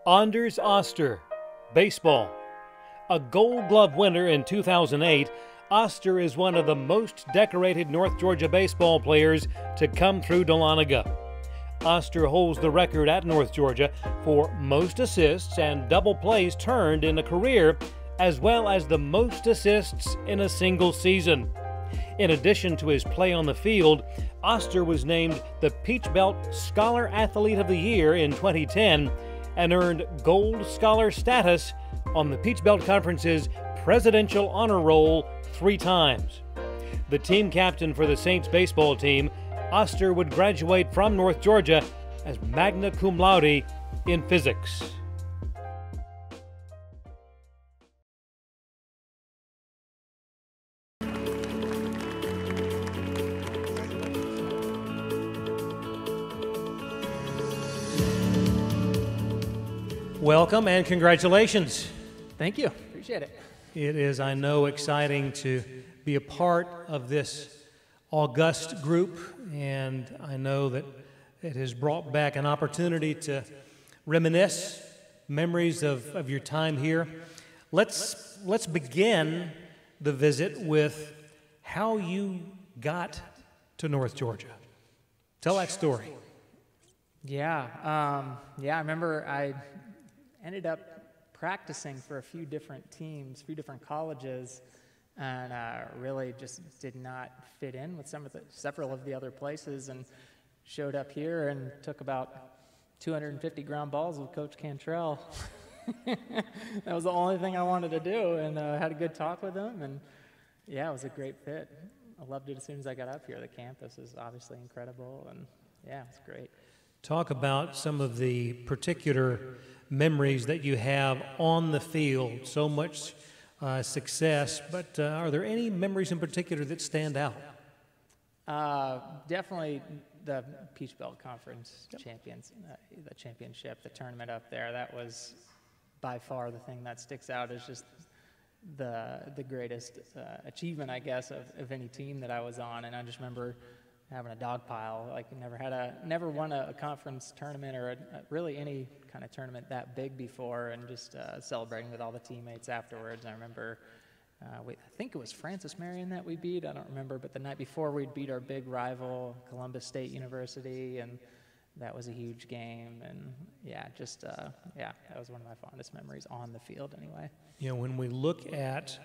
Anders Oster, baseball. A Gold Glove winner in 2008, Oster is one of the most decorated North Georgia baseball players to come through Dahlonega. Oster holds the record at North Georgia for most assists and double plays turned in a career, as well as the most assists in a single season. In addition to his play on the field, Oster was named the Peach Belt Scholar Athlete of the Year in 2010 and earned Gold Scholar status on the Peach Belt Conference's Presidential Honor Roll 3 times. The team captain for the Saints baseball team, Oster would graduate from North Georgia as magna cum laude in physics. Welcome and congratulations. Thank you. Appreciate it. It is, I know, exciting to be a part of this august group, and I know that it has brought back an opportunity to reminisce memories of your time here. Let's begin the visit with how you got to North Georgia. Tell that story. Yeah, I remember I ended up practicing for a few different teams, a few different colleges, and really just did not fit in with several of the other places, and showed up here and took about 250 ground balls with Coach Cantrell. That was the only thing I wanted to do, and had a good talk with him, and yeah, it was a great fit. I loved it as soon as I got up here. The campus is obviously incredible, and yeah, it's great. Talk about some of the particular memories that you have on the field. So much success, but are there any memories in particular that stand out? Definitely the Peach Belt Conference champions, the championship, the tournament up there. That was by far the thing that sticks out as just the greatest achievement, I guess, of any team that I was on. And I just remember having a dog pile. Like, never won a conference tournament or really any kind of tournament that big before, and just celebrating with all the teammates afterwards. I remember, I think it was Francis Marion that we beat. I don't remember, but the night before we'd beat our big rival, Columbus State University, and that was a huge game. And yeah, that was one of my fondest memories on the field anyway. You know, when we look at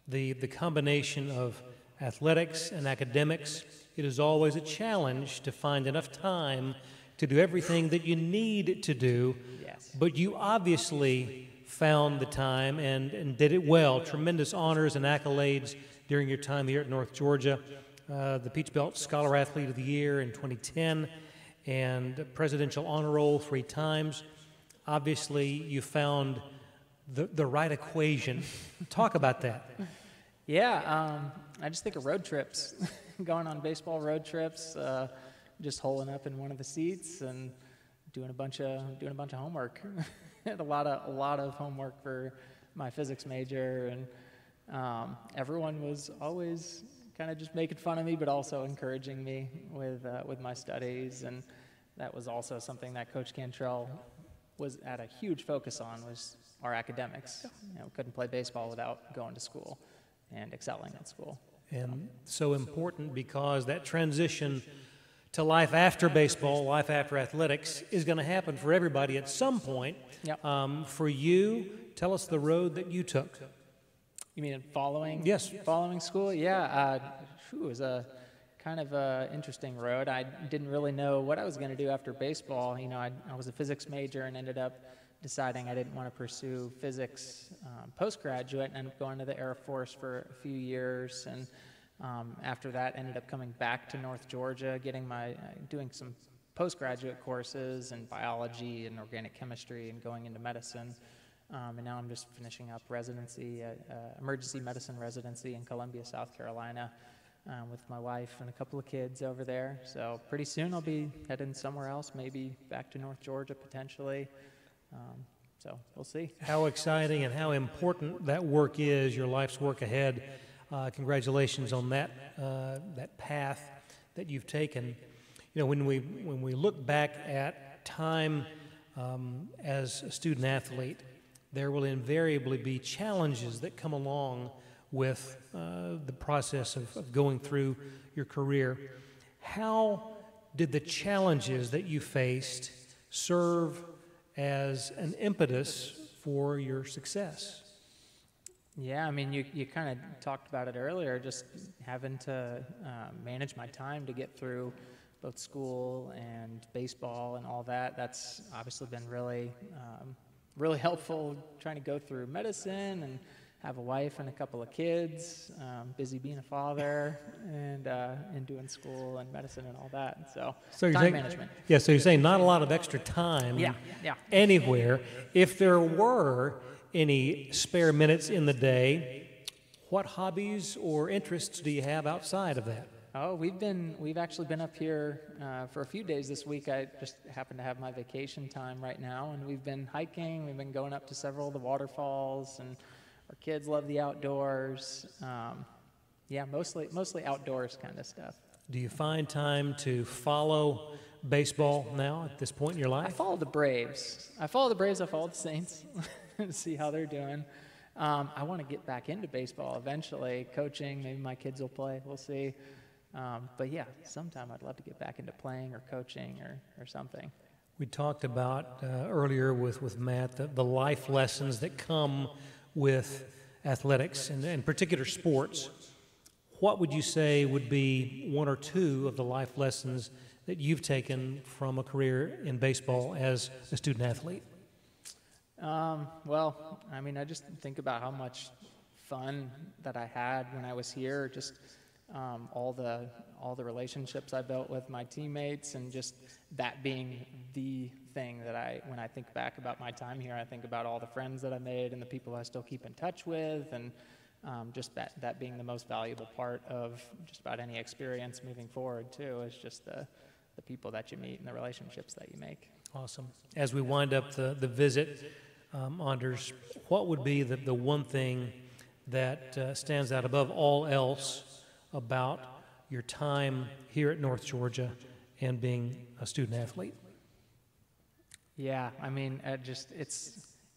the combination of athletics and academics, it is always a challenge to find enough time to do everything that you need to do. Yes. But you obviously found the time and did it well. Tremendous honors and accolades during your time here at North Georgia. The Peach Belt Scholar Athlete of the Year in 2010 and Presidential Honor Roll 3 times. Obviously, you found the right equation. Talk about that. Yeah, I just think of road trips, going on baseball road trips, just holing up in one of the seats and doing a bunch of homework. Had a lot of homework for my physics major, and everyone was always kind of just making fun of me, but also encouraging me with my studies. And that was also something that Coach Cantrell was at a huge focus on, was our academics. You know, couldn't play baseball without going to school and excelling at school. And so important, because that transition to life after baseball, life after athletics, is going to happen for everybody at some point. Yep. For you, tell us the road that you took. You mean following? Yes. Following school? Yeah. It was a kind of a interesting road. I didn't really know what I was going to do after baseball. You know, I was a physics major and ended up deciding I didn't want to pursue physics postgraduate, and ended up going to the Air Force for a few years. And after that, ended up coming back to North Georgia, doing some postgraduate courses in biology and organic chemistry, and going into medicine. And now I'm just finishing up residency, emergency medicine residency in Columbia, South Carolina, with my wife and a couple of kids over there. So pretty soon I'll be heading somewhere else, maybe back to North Georgia potentially. So we'll see. How exciting and how important that work is, your life's work ahead. Congratulations on that path that you've taken. You know, when we look back at time as a student athlete, there will invariably be challenges that come along with the process of going through your career. How did the challenges that you faced serve as an impetus for your success? Yeah, I mean, you kind of talked about it earlier, just having to manage my time to get through both school and baseball and all that. That's obviously been really, really helpful, trying to go through medicine and have a wife and a couple of kids, busy being a father, and doing school and medicine and all that. So time management. Yeah, so you're saying not a lot of extra time anywhere. If there were any spare minutes in the day, what hobbies or interests do you have outside of that? Oh, we've actually been up here for a few days this week. I just happen to have my vacation time right now, and we've been hiking. We've been going up to several of the waterfalls, and our kids love the outdoors. Yeah, mostly outdoors kind of stuff. Do you find time to follow baseball now at this point in your life? I follow the Braves. I follow the Saints to see how they're doing. I want to get back into baseball eventually, coaching. Maybe my kids will play. We'll see. But yeah, sometime I'd love to get back into playing or coaching or something. We talked about earlier with Matt the life lessons that come with athletics and in particular sports. What would you say would be one or two of the life lessons that you've taken from a career in baseball as a student athlete? Well, I mean, I just think about how much fun that I had when I was here, just all the relationships I built with my teammates, and just that being the thing that when I think back about my time here, I think about all the friends that I made and the people I still keep in touch with, and just that being the most valuable part of just about any experience moving forward too, is just the people that you meet and the relationships that you make. Awesome. As we wind up the visit, Anders, what would be the one thing that stands out above all else about your time here at North Georgia and being a student athlete? Yeah, I mean, it's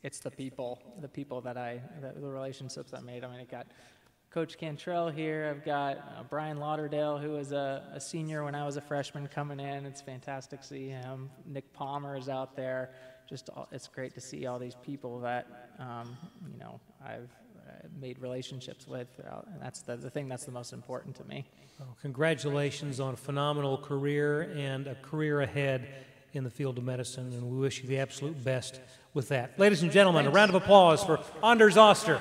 the people that the relationships I made. I mean, I got Coach Cantrell here. I've got Brian Lauderdale, who was a senior when I was a freshman, coming in. It's fantastic to see him. Nick Palmer is out there. It's great to see all these people that I've made relationships with throughout, and that's the thing that's the most important to me. Well, congratulations on a phenomenal career and a career ahead in the field of medicine, and we wish you the absolute best with that. Ladies and gentlemen, a round of applause for Anders Oster.